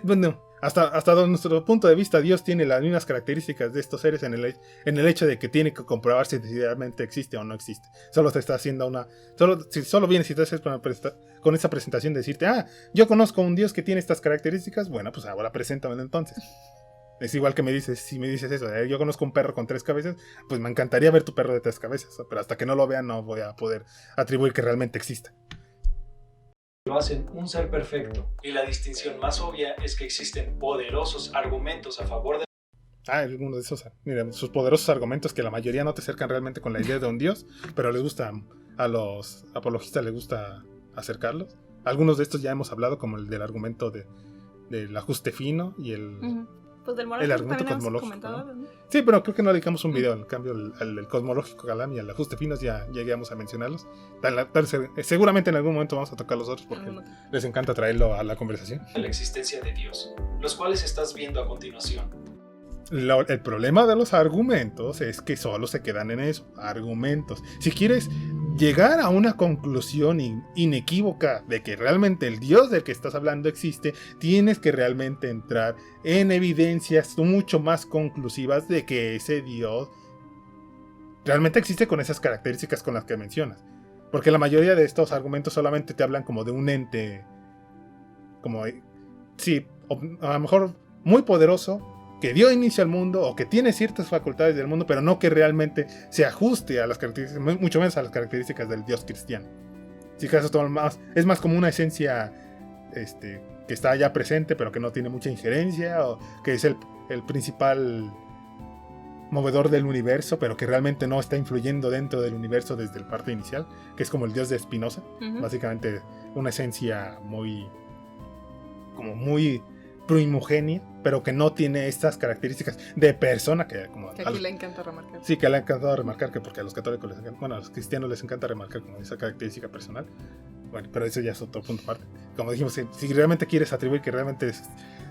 Bueno, hasta nuestro punto de vista, Dios tiene las mismas características de estos seres en el hecho de que tiene que comprobar si realmente existe o no existe. Solo te está haciendo solo vienes y te haces con esa presentación de decirte, yo conozco a un Dios que tiene estas características, bueno, pues ahora preséntamelo entonces. Es igual que si me dices eso, yo conozco un perro con 3 cabezas, pues me encantaría ver tu perro de 3 cabezas, pero hasta que no lo vea no voy a poder atribuir que realmente exista. Lo hacen un ser perfecto, y la distinción más obvia es que existen poderosos argumentos a favor de... Algunos de esos, mira, sus poderosos argumentos que la mayoría no te acercan realmente con la idea de un Dios, pero les gusta, a los apologistas les gusta acercarlos. Algunos de estos ya hemos hablado, como el del argumento del ajuste fino y el... Pues del el argumento cosmológico, ¿no? Sí, pero creo que no dedicamos un video. En cambio, el cosmológico Galam y el ajuste finos ya llegamos a mencionarlos. Seguramente en algún momento vamos a tocar los otros porque les encanta traerlo a la conversación. La existencia de Dios, los cuales estás viendo a continuación. El problema de los argumentos es que solo se quedan en eso, argumentos. Si quieres llegar a una conclusión inequívoca de que realmente el Dios del que estás hablando existe, tienes que realmente entrar en evidencias mucho más conclusivas de que ese Dios realmente existe con esas características con las que mencionas. Porque la mayoría de estos argumentos solamente te hablan como de un ente, a lo mejor muy poderoso, que dio inicio al mundo o que tiene ciertas facultades del mundo, pero no que realmente se ajuste a las características, mucho menos a las características del Dios cristiano. Si acaso es más como una esencia que está ya presente, pero que no tiene mucha injerencia, o que es el principal movedor del universo, pero que realmente no está influyendo dentro del universo desde el parte inicial, que es como el dios de Spinoza. Básicamente una esencia muy primigenia, pero que no tiene estas características de persona que aquí le encanta remarcar. Sí, que le ha encantado remarcar, que porque a los católicos les encanta, bueno, a los cristianos les encanta remarcar como esa característica personal. Bueno, pero eso ya es otro punto aparte. Como dijimos, si realmente quieres atribuir que realmente es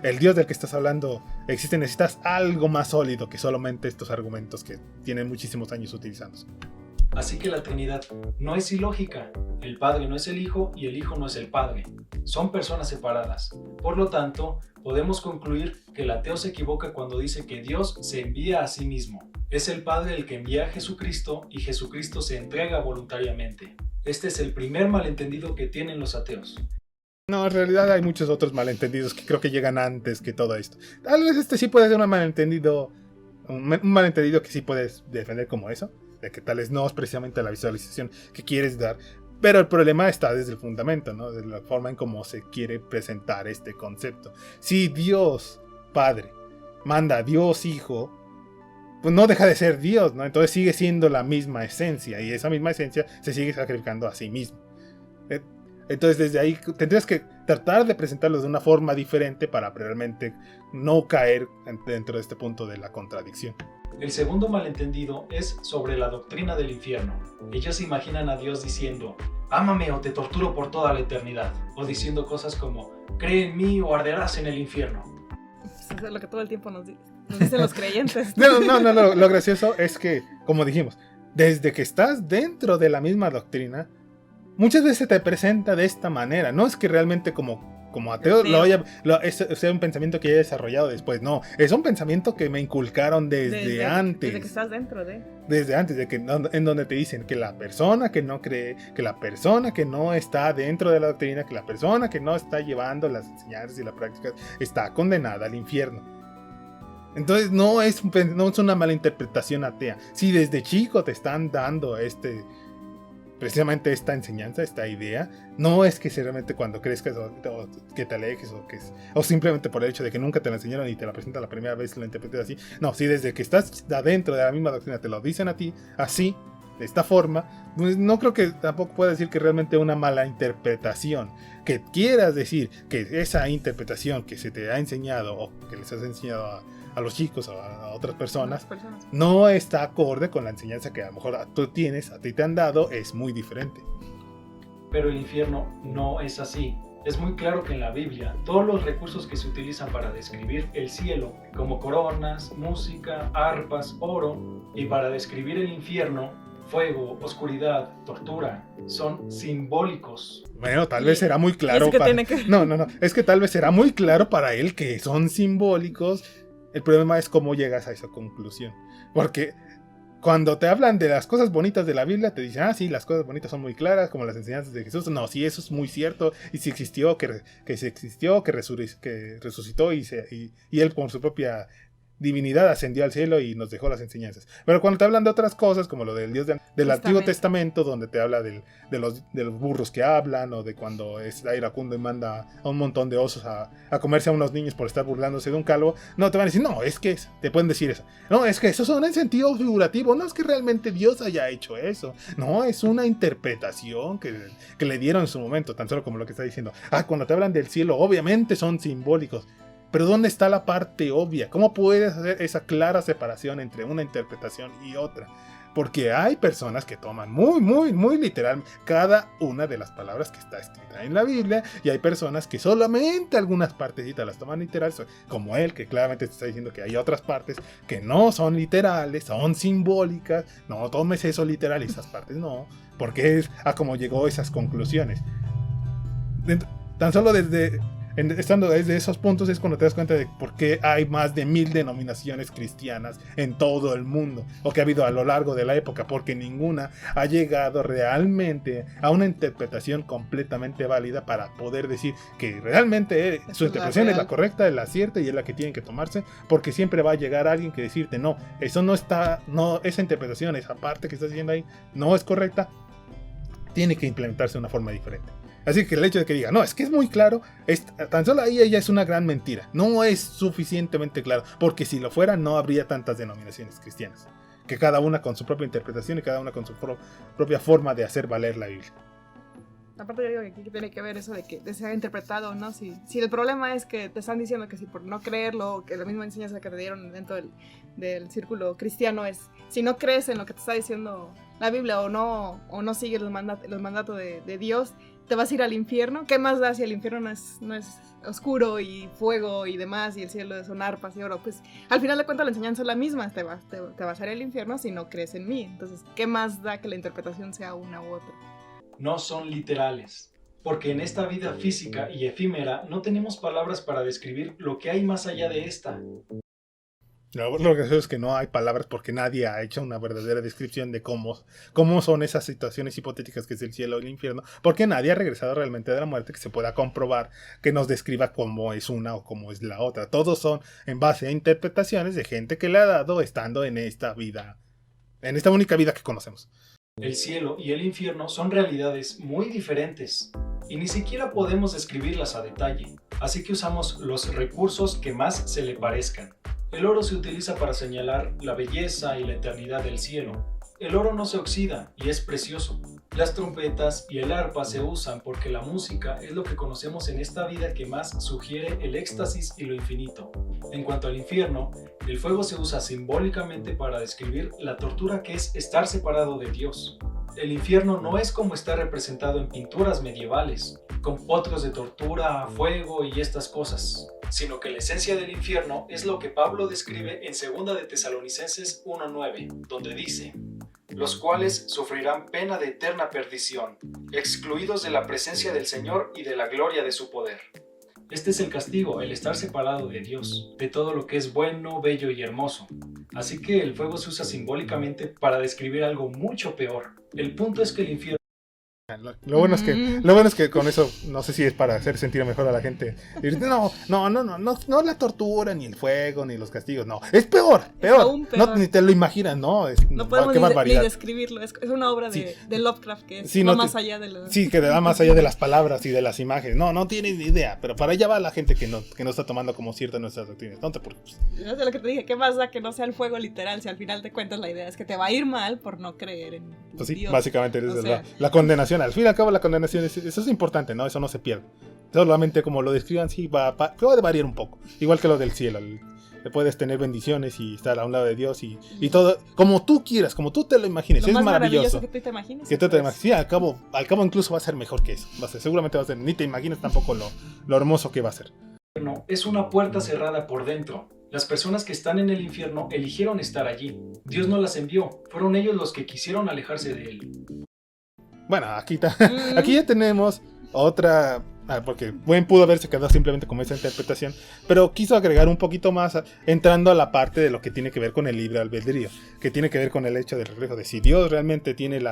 el Dios del que estás hablando existe, necesitas algo más sólido que solamente estos argumentos que tienen muchísimos años utilizándose. Así que la Trinidad no es ilógica. El Padre no es el Hijo y el Hijo no es el Padre. Son personas separadas. Por lo tanto, podemos concluir que el ateo se equivoca cuando dice que Dios se envía a sí mismo. Es el Padre el que envía a Jesucristo y Jesucristo se entrega voluntariamente. Este es el primer malentendido que tienen los ateos. No, en realidad hay muchos otros malentendidos que creo que llegan antes que todo esto. Tal vez este sí puede ser un malentendido que sí puedes defender como eso, de que tal vez no es precisamente la visualización que quieres dar, pero el problema está desde el fundamento, ¿no? De la forma en cómo se quiere presentar este concepto. Si Dios Padre manda a Dios Hijo, pues no deja de ser Dios, ¿no? Entonces sigue siendo la misma esencia, y esa misma esencia se sigue sacrificando a sí mismo. Entonces desde ahí tendrías que tratar de presentarlo de una forma diferente para realmente no caer dentro de este punto de la contradicción. El segundo malentendido es sobre la doctrina del infierno. Ellos imaginan a Dios diciendo, ámame o te torturo por toda la eternidad, o diciendo cosas como, cree en mí o arderás en el infierno. Eso es lo que todo el tiempo nos dicen los creyentes. No, lo gracioso es que, como dijimos, desde que estás dentro de la misma doctrina, muchas veces te presenta de esta manera. No es que realmente como ateo sea un pensamiento que haya desarrollado después. No, es un pensamiento que me inculcaron desde antes. Desde que estás dentro de. Desde antes, en donde te dicen que la persona que no cree, que la persona que no está dentro de la doctrina, que la persona que no está llevando las enseñanzas y las prácticas, está condenada al infierno. Entonces no es una mala interpretación atea. Si desde chico te están dando precisamente esta enseñanza, esta idea, no es que realmente cuando crezcas o que te alejes o simplemente por el hecho de que nunca te la enseñaron y te la presentan la primera vez y la interpretes así. No, si desde que estás adentro de la misma doctrina te lo dicen a ti así, de esta forma, pues no creo que tampoco pueda decir que realmente una mala interpretación. Que quieras decir que esa interpretación que se te ha enseñado o que les has enseñado a los chicos o a otras personas no está acorde con la enseñanza que a lo mejor tú tienes, a ti te han dado, es muy diferente. Pero el infierno no es así. Es muy claro que en la Biblia todos los recursos que se utilizan para describir el cielo, como coronas, música, arpas, oro, y para describir el infierno, fuego, oscuridad, tortura, son simbólicos. Bueno, tal vez será muy claro es que tal vez será muy claro para él que son simbólicos. El problema es cómo llegas a esa conclusión. Porque cuando te hablan de las cosas bonitas de la Biblia, te dicen, sí, las cosas bonitas son muy claras, como las enseñanzas de Jesús. No, sí, eso es muy cierto. Y si existió, que resucitó y él con su propia divinidad ascendió al cielo y nos dejó las enseñanzas. Pero cuando te hablan de otras cosas, como lo del Dios del Antiguo Testamento, donde te habla de los burros que hablan, o de cuando es iracundo y manda a un montón de osos a comerse a unos niños por estar burlándose de un calvo, no te van a decir, no, es que te pueden decir eso. No, es que eso son en sentido figurativo, no es que realmente Dios haya hecho eso. No, es una interpretación que le dieron en su momento, tan solo como lo que está diciendo. Cuando te hablan del cielo, obviamente son simbólicos. Pero ¿dónde está la parte obvia? ¿Cómo puedes hacer esa clara separación entre una interpretación y otra? Porque hay personas que toman muy literal cada una de las palabras que está escrita en la Biblia, y hay personas que solamente algunas partecitas las toman literal, como él, que claramente te está diciendo que hay otras partes que no son literales, son simbólicas. No tomes eso literal y esas partes no, porque es a cómo llegó a esas conclusiones. Tan solo estando desde esos puntos es cuando te das cuenta de por qué hay más de 1000 denominaciones cristianas en todo el mundo, o que ha habido a lo largo de la época, porque ninguna ha llegado realmente a una interpretación completamente válida para poder decir que realmente su interpretación es la correcta, es la cierta y es la que tienen que tomarse, porque siempre va a llegar alguien que decirte, no, eso no está, no, esa interpretación, esa parte que estás diciendo ahí, no es correcta, tiene que implementarse de una forma diferente. Así que el hecho de que diga, no, es que es muy claro, tan solo ahí ella es una gran mentira. No es suficientemente claro, porque si lo fuera no habría tantas denominaciones cristianas. Que cada una con su propia interpretación y cada una con su propia forma de hacer valer la Biblia. Aparte yo digo que aquí tiene que ver eso de que se ha interpretado o no. Si el problema es que te están diciendo que si por no creerlo, que la misma enseñanza que te dieron dentro del círculo cristiano es, si no crees en lo que te está diciendo la Biblia o no sigues los mandatos de Dios, te vas a ir al infierno. ¿Qué más da si el infierno no es oscuro y fuego y demás, y el cielo son arpas y oro? Pues al final de cuentas la enseñanza es la misma, te vas a ir al infierno si no crees en mí. Entonces, ¿qué más da que la interpretación sea una u otra? No son literales, porque en esta vida física y efímera no tenemos palabras para describir lo que hay más allá de esta. Lo que sé es que no hay palabras porque nadie ha hecho una verdadera descripción de cómo son esas situaciones hipotéticas que es el cielo y el infierno, porque nadie ha regresado realmente de la muerte que se pueda comprobar, que nos describa cómo es una o cómo es la otra. Todos son en base a interpretaciones de gente que le ha dado estando en esta vida, en esta única vida que conocemos. El cielo y el infierno son realidades muy diferentes y ni siquiera podemos describirlas a detalle, así que usamos los recursos que más se le parezcan. El oro se utiliza para señalar la belleza y la eternidad del cielo. El oro no se oxida y es precioso. Las trompetas y el arpa se usan porque la música es lo que conocemos en esta vida que más sugiere el éxtasis y lo infinito. En cuanto al infierno, el fuego se usa simbólicamente para describir la tortura que es estar separado de Dios. El infierno no es como está representado en pinturas medievales, con potros de tortura, fuego y estas cosas, sino que la esencia del infierno es lo que Pablo describe en 2 de Tesalonicenses 1:9, donde dice: los cuales sufrirán pena de eterna perdición, excluidos de la presencia del Señor y de la gloria de su poder. Este es el castigo, el estar separado de Dios, de todo lo que es bueno, bello y hermoso. Así que el fuego se usa simbólicamente para describir algo mucho peor. El punto es que el infierno... Lo bueno es que con eso, no sé si es para hacer sentir mejor a la gente. No la tortura, ni el fuego, ni los castigos, no. Es peor. No, ni te lo imaginas, ¿no? No podemos ni describirlo. Es una obra de Lovecraft que es más allá de los... Sí, que va más allá de las palabras y de las imágenes. No tienes ni idea, pero para allá va la gente que no está tomando como ciertas nuestras doctrinas. No te preocupes. Yo sé lo que te dije, ¿qué más da que no sea el fuego literal? Si al final de cuentas la idea es que te va a ir mal por no creer en pues sí, Dios. Básicamente es la condenación. Al fin y al cabo la condenación eso es importante, ¿no? Eso no se pierde. Solamente como lo describan, sí, puede variar un poco. Igual que lo del cielo. Puedes tener bendiciones y estar a un lado de Dios y todo, como tú quieras, como tú te lo imagines. Lo es maravilloso. Que tú te imagines. Que tú te imagines. Sí, al cabo incluso va a ser mejor que eso. Seguramente va a ser, ni te imaginas tampoco lo hermoso que va a ser. Es una puerta cerrada por dentro. Las personas que están en el infierno eligieron estar allí. Dios no las envió. Fueron ellos los que quisieron alejarse de él. Bueno, aquí ya tenemos otra, porque Buen pudo haberse quedado simplemente con esa interpretación, pero quiso agregar un poquito más, entrando a la parte de lo que tiene que ver con el libre albedrío, que tiene que ver con el hecho del reflejo de si Dios realmente tiene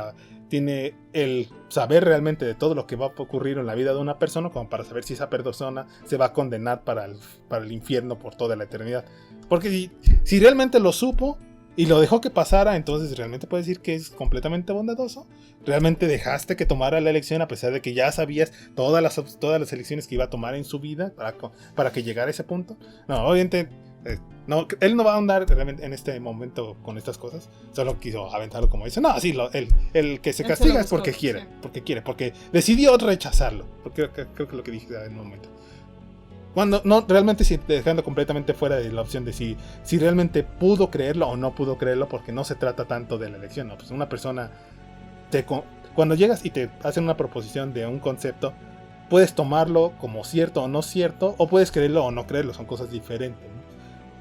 el saber realmente de todo lo que va a ocurrir en la vida de una persona, como para saber si esa persona se va a condenar para el infierno por toda la eternidad. Porque si realmente lo supo y lo dejó que pasara, entonces realmente puedes decir que es completamente bondadoso. Realmente dejaste que tomara la elección a pesar de que ya sabías todas las elecciones que iba a tomar en su vida para que llegara a ese punto. No, obviamente no, él no va a andar realmente en este momento con estas cosas. Solo quiso aventarlo como dice. No, sí, el que se castiga es porque quiere, porque decidió rechazarlo. Porque creo que lo que dije en un momento. Cuando no, realmente dejando completamente fuera de la opción de si realmente pudo creerlo o no pudo creerlo, porque no se trata tanto de la elección, ¿no? Pues una persona, cuando llegas y te hacen una proposición de un concepto, puedes tomarlo como cierto o no cierto, o puedes creerlo o no creerlo, son cosas diferentes, ¿no?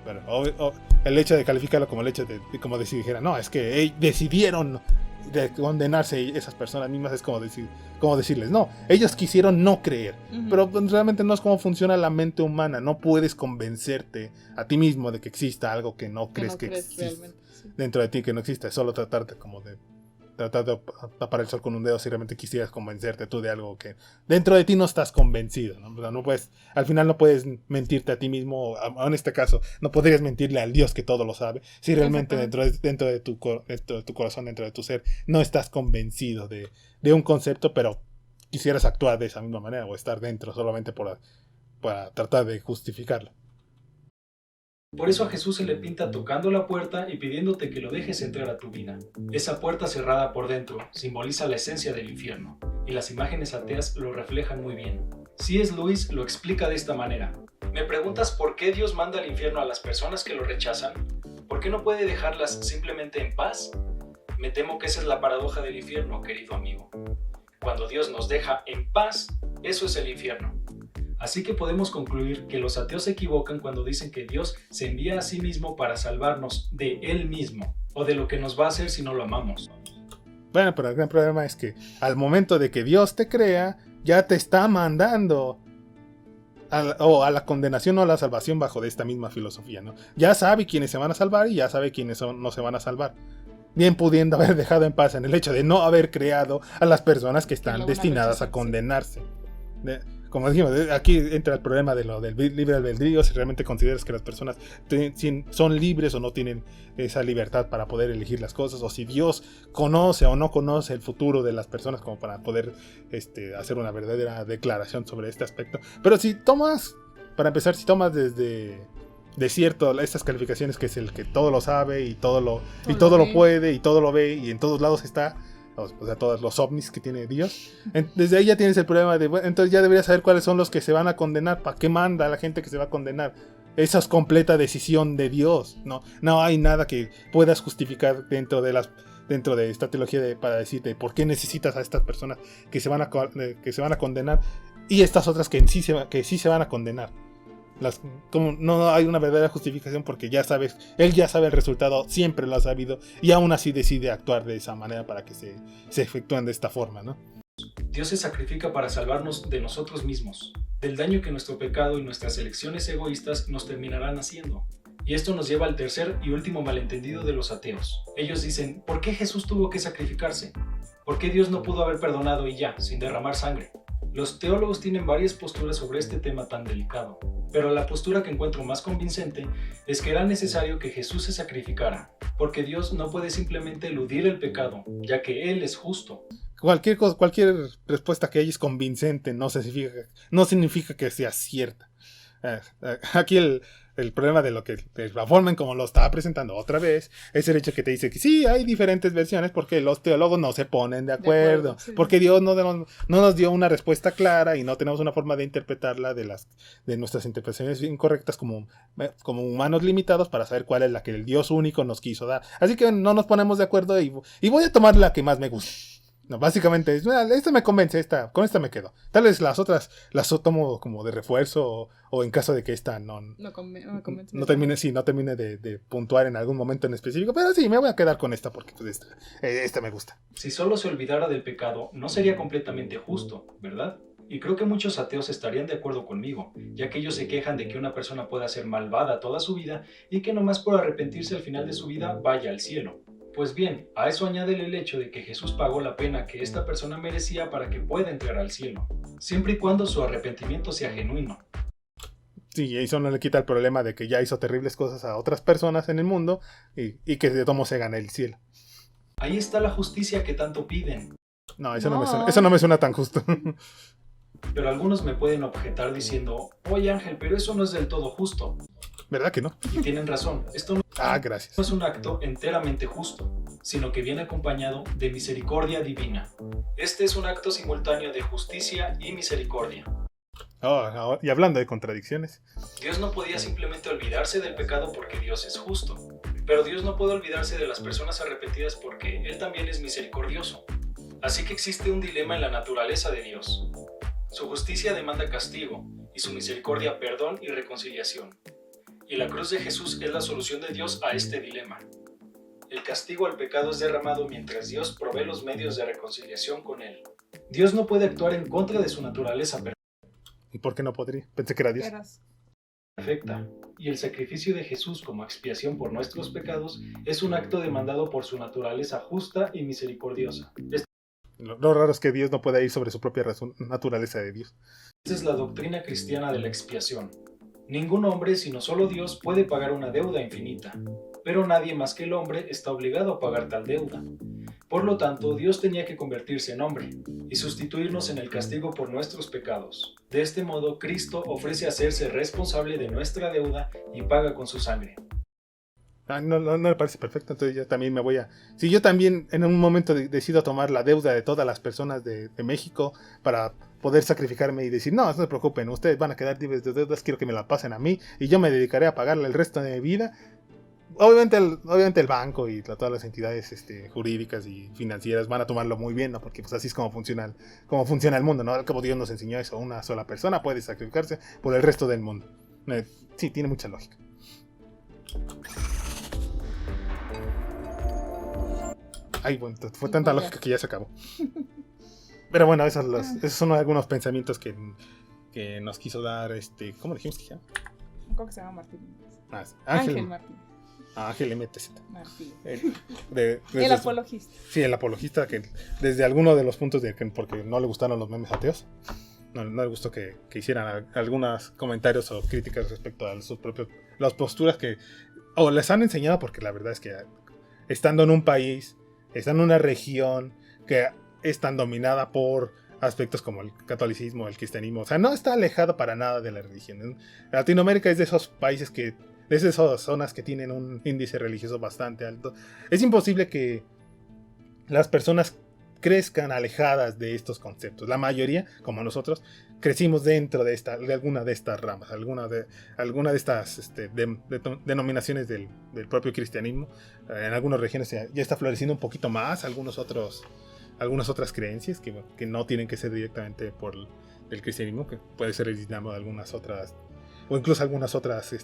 Pero el hecho de calificarlo como el hecho de como si dijera, no, es que decidieron de condenarse esas personas mismas, es como decirles, no, ellos quisieron no creer. Pero realmente no es como funciona la mente humana. No puedes convencerte a ti mismo de que exista algo que no crees que existe dentro de ti, que no existe. Es solo tratarte como de tratar de tapar el sol con un dedo si realmente quisieras convencerte tú de algo que dentro de ti no estás convencido, ¿no? O sea, no puedes, al final no puedes mentirte a ti mismo, en este caso no podrías mentirle al Dios que todo lo sabe, si realmente dentro de tu corazón, dentro de tu ser, no estás convencido de un concepto, pero quisieras actuar de esa misma manera o estar dentro solamente para tratar de justificarlo. Por eso a Jesús se le pinta tocando la puerta y pidiéndote que lo dejes entrar a tu vida. Esa puerta cerrada por dentro simboliza la esencia del infierno, y las imágenes ateas lo reflejan muy bien. C.S. Lewis lo explica de esta manera. ¿Me preguntas por qué Dios manda al infierno a las personas que lo rechazan? ¿Por qué no puede dejarlas simplemente en paz? Me temo que esa es la paradoja del infierno, querido amigo. Cuando Dios nos deja en paz, eso es el infierno. Así que podemos concluir que los ateos se equivocan cuando dicen que Dios se envía a sí mismo para salvarnos de Él mismo, o de lo que nos va a hacer si no lo amamos. Bueno, pero el gran problema es que al momento de que Dios te crea, ya te está mandando a la condenación o a la salvación bajo de esta misma filosofía, ¿no? Ya sabe quiénes se van a salvar y ya sabe quiénes no se van a salvar. Bien pudiendo haber dejado en paz en el hecho de no haber creado a las personas que están destinadas a condenarse. Como dijimos, aquí entra el problema de lo del libre albedrío, si realmente consideras que las personas son libres o no tienen esa libertad para poder elegir las cosas, o si Dios conoce o no conoce el futuro de las personas como para poder hacer una verdadera declaración sobre este aspecto. Pero si tomas desde cierto estas calificaciones, que es el que todo lo sabe y todo lo puede y todo lo ve y en todos lados está, o sea, todos los ovnis que tiene Dios, desde ahí ya tienes el problema de, bueno, entonces ya deberías saber cuáles son los que se van a condenar. ¿Para qué manda a la gente que se va a condenar? Esa es completa decisión de Dios. No hay nada que puedas justificar dentro de esta teología para decirte por qué necesitas a estas personas que se van a condenar y estas otras que sí se van a condenar. Como no hay una verdadera justificación, porque ya sabes, él ya sabe el resultado, siempre lo ha sabido, y aún así decide actuar de esa manera para que se efectúen de esta forma, ¿no? Dios se sacrifica para salvarnos de nosotros mismos, del daño que nuestro pecado y nuestras elecciones egoístas nos terminarán haciendo. Y esto nos lleva al tercer y último malentendido de los ateos. Ellos dicen, ¿por qué Jesús tuvo que sacrificarse? ¿Por qué Dios no pudo haber perdonado y ya, sin derramar sangre? Los teólogos tienen varias posturas sobre este tema tan delicado, pero la postura que encuentro más convincente es que era necesario que Jesús se sacrificara, porque Dios no puede simplemente eludir el pecado, ya que Él es justo. Cualquier respuesta que haya es convincente no significa que sea cierta. Aquí el problema de la forma en como lo estaba presentando otra vez es el hecho que te dice que sí, hay diferentes versiones porque los teólogos no se ponen de acuerdo, sí. Porque Dios no nos dio una respuesta clara y no tenemos una forma de interpretarla de nuestras interpretaciones incorrectas como humanos limitados para saber cuál es la que el Dios único nos quiso dar. Así que no nos ponemos de acuerdo y voy a tomar la que más me gusta. No, básicamente, esta me convence, con esta me quedo. Tal vez las otras las tomo como de refuerzo o en caso de que esta no termine de puntuar en algún momento en específico, pero sí, me voy a quedar con esta porque pues, esta me gusta. Si solo se olvidara del pecado, no sería completamente justo, ¿verdad? Y creo que muchos ateos estarían de acuerdo conmigo, ya que ellos se quejan de que una persona pueda ser malvada toda su vida y que nomás por arrepentirse al final de su vida vaya al cielo. Pues bien, a eso añádele el hecho de que Jesús pagó la pena que esta persona merecía para que pueda entrar al cielo, siempre y cuando su arrepentimiento sea genuino. Sí, y eso no le quita el problema de que ya hizo terribles cosas a otras personas en el mundo y que de tomo se gane el cielo. Ahí está la justicia que tanto piden. No, eso no me suena tan justo. Pero algunos me pueden objetar diciendo, oye Ángel, pero eso no es del todo justo. ¿Verdad que no? Y tienen razón, esto no es un acto enteramente justo, sino que viene acompañado de misericordia divina. Este es un acto simultáneo de justicia y misericordia. Y hablando de contradicciones. Dios no podía simplemente olvidarse del pecado porque Dios es justo, pero Dios no puede olvidarse de las personas arrepentidas porque Él también es misericordioso. Así que existe un dilema en la naturaleza de Dios. Su justicia demanda castigo y su misericordia perdón y reconciliación. Y la cruz de Jesús es la solución de Dios a este dilema. El castigo al pecado es derramado mientras Dios provee los medios de reconciliación con Él. Dios no puede actuar en contra de su naturaleza perfecta. ¿Y por qué no podría? Pensé que era Dios. Perfecta. Y el sacrificio de Jesús como expiación por nuestros pecados es un acto demandado por su naturaleza justa y misericordiosa. Lo raro es que Dios no pueda ir sobre su propia naturaleza de Dios. Esta es la doctrina cristiana de la expiación. Ningún hombre, sino solo Dios, puede pagar una deuda infinita, pero nadie más que el hombre está obligado a pagar tal deuda. Por lo tanto, Dios tenía que convertirse en hombre y sustituirnos en el castigo por nuestros pecados. De este modo, Cristo ofrece hacerse responsable de nuestra deuda y paga con su sangre. No me parece perfecto, entonces yo también me voy a... Si yo también en un momento decido tomar la deuda de todas las personas de México para poder sacrificarme y decir, no se preocupen, ustedes van a quedar libres de deudas, quiero que me la pasen a mí y yo me dedicaré a pagarle el resto de mi vida. Obviamente el banco y todas las entidades jurídicas y financieras van a tomarlo muy bien, ¿no? Porque pues así es como funciona el mundo, ¿no? Al cabo Dios nos enseñó eso, una sola persona puede sacrificarse por el resto del mundo. Sí, tiene mucha lógica. Ay, bueno, fue tanta lógica que ya se acabó. Pero bueno, esos son algunos pensamientos que nos quiso dar ¿cómo dijimos que se llama? ¿Cómo que se llama Martín? Ángel Martín. Ángel MTZ. Martín. El apologista. Sí, el apologista que desde alguno de los puntos porque no le gustaron los memes ateos, no le gustó que hicieran algunos comentarios o críticas respecto a las posturas que o les han enseñado, porque la verdad es que estando en un país, estando en una región que es tan dominada por aspectos como el catolicismo, el cristianismo, o sea, no está alejado para nada de la religión. Latinoamérica es de esos países de esas zonas que tienen un índice religioso bastante alto. Es imposible que las personas crezcan alejadas de estos conceptos. La mayoría, como nosotros, crecimos dentro de alguna de estas ramas, alguna de estas denominaciones del propio cristianismo. En algunas regiones ya está floreciendo un poquito más, algunas otras creencias que no tienen que ser directamente por el cristianismo, que puede ser el islam o algunas otras, o incluso algunas otras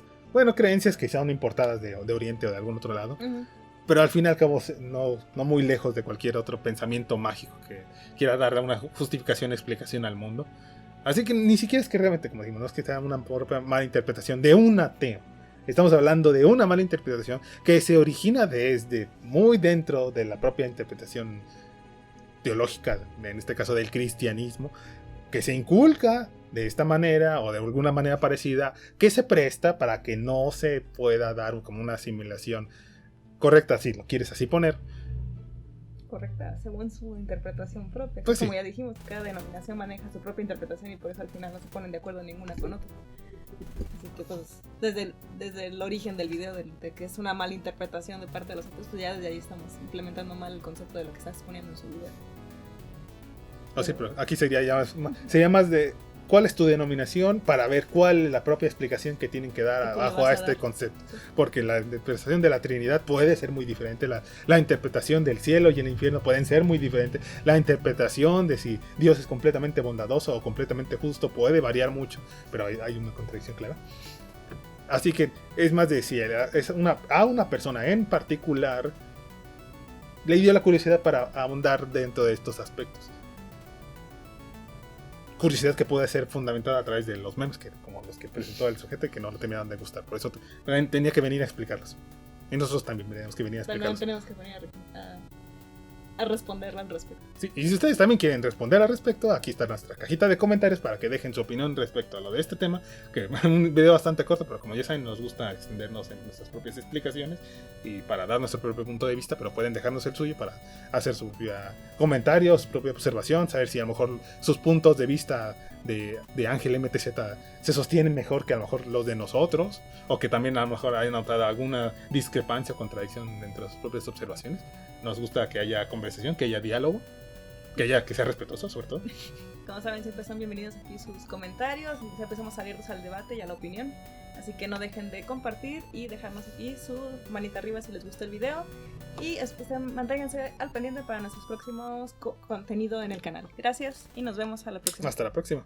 creencias que son importadas de Oriente o de algún otro lado. Uh-huh. Pero al fin y al cabo no muy lejos de cualquier otro pensamiento mágico que quiera dar una justificación, explicación al mundo. Así que ni siquiera es que realmente, como decimos, no es que sea una propia mala interpretación de un ateo. Estamos hablando de una mala interpretación que se origina desde muy dentro de la propia interpretación teológica, en este caso del cristianismo, que se inculca de esta manera o de alguna manera parecida, que se presta para que no se pueda dar como una asimilación correcta, si lo quieres así poner. Correcta, según su interpretación propia. Pues como sí. Ya dijimos, cada denominación maneja su propia interpretación y por eso al final no se ponen de acuerdo ninguna con otra. Así que pues desde el origen del video, de que es una mala interpretación de parte de los otros, pues ya desde ahí estamos implementando mal el concepto de lo que estás exponiendo en su video. Sí, pero aquí sería más de cuál es tu denominación para ver cuál es la propia explicación que tienen que dar abajo a este concepto. Sí. Porque la interpretación de la Trinidad puede ser muy diferente, la interpretación del cielo y el infierno pueden ser muy diferentes, la interpretación de si Dios es completamente bondadoso o completamente justo puede variar mucho, pero hay una contradicción clara. Así que es más de si a una persona en particular le dio la curiosidad para ahondar dentro de estos aspectos. Curiosidad que puede ser fundamentada a través de los memes, como los que presentó el sujeto y que no le terminaron de gustar. Por eso tenía que venir a explicarlos. Y nosotros también tenemos que venir a explicarlos. También tenemos que venir a responderle al respecto. Sí, y si ustedes también quieren responder al respecto, aquí está nuestra cajita de comentarios para que dejen su opinión respecto a lo de este tema, que es un video bastante corto, pero como ya saben, nos gusta extendernos en nuestras propias explicaciones y para dar nuestro propio punto de vista, pero pueden dejarnos el suyo para hacer su propia comentario, su propia observación, saber si a lo mejor sus puntos de vista de Ángel MTZ se sostienen mejor que a lo mejor los de nosotros, o que también a lo mejor hayan notado alguna discrepancia o contradicción dentro de sus propias observaciones. Nos gusta que haya conversación, que haya diálogo, que sea respetuoso sobre todo. Como saben, siempre son bienvenidos aquí sus comentarios, siempre estamos abiertos al debate y a la opinión, así que no dejen de compartir y dejarnos aquí su manita arriba si les gustó el video y manténganse al pendiente para nuestros próximos contenido en el canal. Gracias y nos vemos a la próxima. Hasta la próxima.